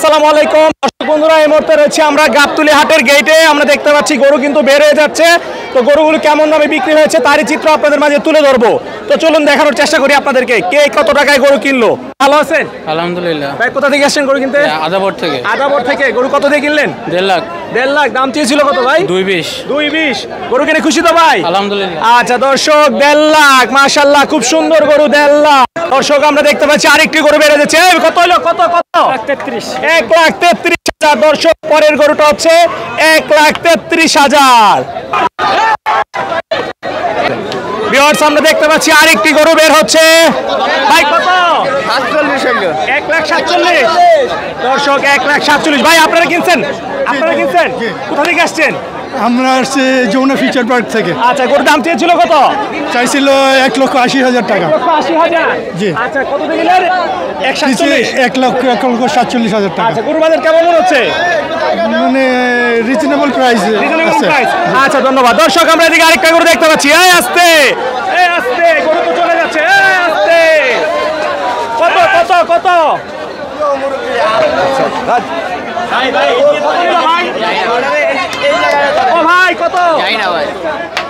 আসসালামু আলাইকুম দর্শক বন্ধুরা, এই মুহূর্তে রয়েছে আমরা গাবতলী হাটের গেটে। আমরা দেখতে পাচ্ছি গরু কিন্তু বের হয়ে যাচ্ছে। তো গরুগুলো কেমন দামে বিক্রি হয়েছে তারই চিত্র আপনাদের মাঝে তুলে ধরবো। তো চলুন দেখানোর চেষ্টা করি আপনাদেরকে কে কত টাকায় গরু কিনলো। ভালো আছেন? আলহামদুলিল্লাহ। ভাই কোথা থেকে আসছেন গরু কিনতে? আদাবর থেকে। আদাবর থেকে। গরু কত দিয়ে কিনলেন? 1.5 লাখ। 1.5 লাখ দাম চেয়েছিল কত ভাই? 2.20। 2.20। গরু কিনে খুশি তো ভাই? আলহামদুলিল্লাহ। আচ্ছা দর্শক 1.5 লাখ, মাশাআল্লাহ খুব সুন্দর গরু 1.5 লাখ। দর্শক আমরা দেখতে পাচ্ছি আরেকটি গরু বেড়ে যাচ্ছে। কত হলো? কত 33। 1,33,000। দর্শক পরের গরুটা হচ্ছে 1,33,000। ভিউয়ার্স আমরা দেখতে পাচ্ছি আরেকটি গরু বের হচ্ছে। ভাই কত? 1,47,000। দর্শক 1,47,000। ভাই আপনারা কিনছেন? আপনারা কিনছেন? কোথা থেকে আসছেন? আমরা আসছি যমুনা ফিউচার পার্ক থেকে। আচ্ছা গরুর দাম চেয়েছিল কত? চাইছিল 1,80,000 টাকা। 1,80,000। জি। আচ্ছা কত দিলেন? 1,47,000। 1,40,000 টাকা। আচ্ছা গরুর বাজার কেমন মনে হচ্ছে? মানে রিজনেবল প্রাইস আছে। আচ্ছা ধন্যবাদ। দর্শক আমরা এদিকে আরেকটা গরু দেখতে পাচ্ছি। এই আস্তে গরু তো চলে যাচ্ছে। এই আস্তে কত কত কত? ও ভাই কত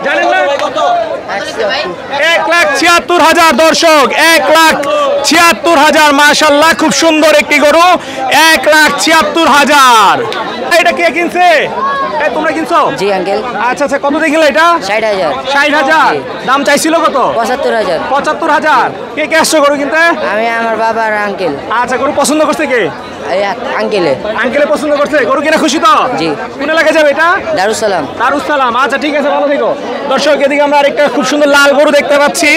জানেন না? 1,76,000। দর্শক 1,76,000। মাশাআল্লাহ খুব সুন্দর একটি গরু। 1,76,000। এটা কে কিনছে? তোমরা কিনছো? জি আঙ্কেল। আচ্ছা আচ্ছা কত দেখিলে এটা? 60,000। 60,000। দাম চাইছিল কত? 75,000। 75,000। কে কে আসছো গরু কিনতে? আমি আমার বাবা আর আঙ্কেল। আচ্ছা গরু পছন্দ করছে কে? আঙ্কেলে। আঙ্কেলে পছন্দ করছে। গরু কিনে খুশি তো? জি। কোন এলাকায় যাবে এটা? দারুসালাম। দারুসালাম। আচ্ছা ঠিক আছে, ভালো থেকো। দর্শক এদিকে আমরা আরেকটা খুব সুন্দর লাল গরু দেখতে পাচ্ছি।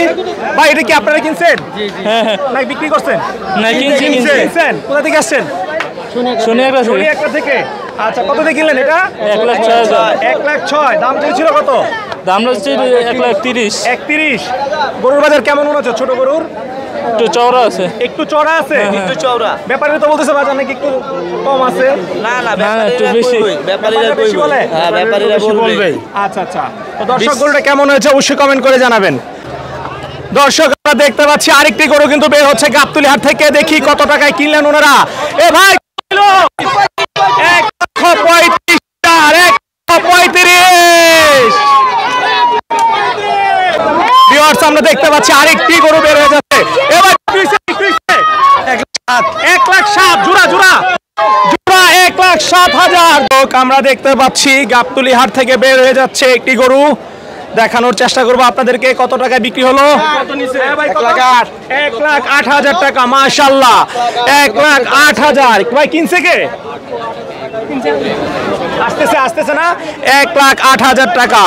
ভাই এটা কি আপনারা কিনছেন? না বিক্রি করছেন? না কিনছি। কিনছেন? কোথা থেকে আসছেন? শুনি একটা থেকে। আচ্ছা কত দিয়ে কিনলেন এটা? 1,06,000। 1,06,000। দাম চেয়েছিল কত? দাম হচ্ছে 1,30,000। 31। গরুর বাজার কেমন মনে হচ্ছে? ছোট গরুর একটু চওড়া আছে। একটু চড়া আছে। একটু চওড়া। ব্যাপারীরা তো বলতেছে বাজার নাকি একটু কম আছে। না না একটু বেশি। ব্যাপারীরা বেশি বলে? হ্যাঁ ব্যাপারীরা বলবে। আচ্ছা আচ্ছা। তো দর্শক গরুটা কেমন হয়েছে অবশ্যই কমেন্ট করে জানাবেন। দর্শক আমরা দেখতে পাচ্ছি আরেকটি গরু কিন্তু বের হচ্ছে গাবতলী হাট থেকে। দেখি কত টাকায় কিনলেন ওনারা। এ ভাই 1,35,000। 1,35,000। ভিউয়ার্স আমরা দেখতে পাচ্ছি আরেকটি গরু বের হয়ে যাচ্ছে। এবার 1,07,000। জোড়া 1,07,000। লোক আমরা দেখতে পাচ্ছি গাবতলী হাট থেকে বের হয়ে যাচ্ছে একটি গরু। দেখানোর চেষ্টা করবো আপনাদেরকে কত টাকায় বিক্রি হলো। 1,08,000 টাকা। মাশাআল্লাহ 1,08,000। ভাই কিনছে কে? আসতেছে না? 1,08,000 টাকা।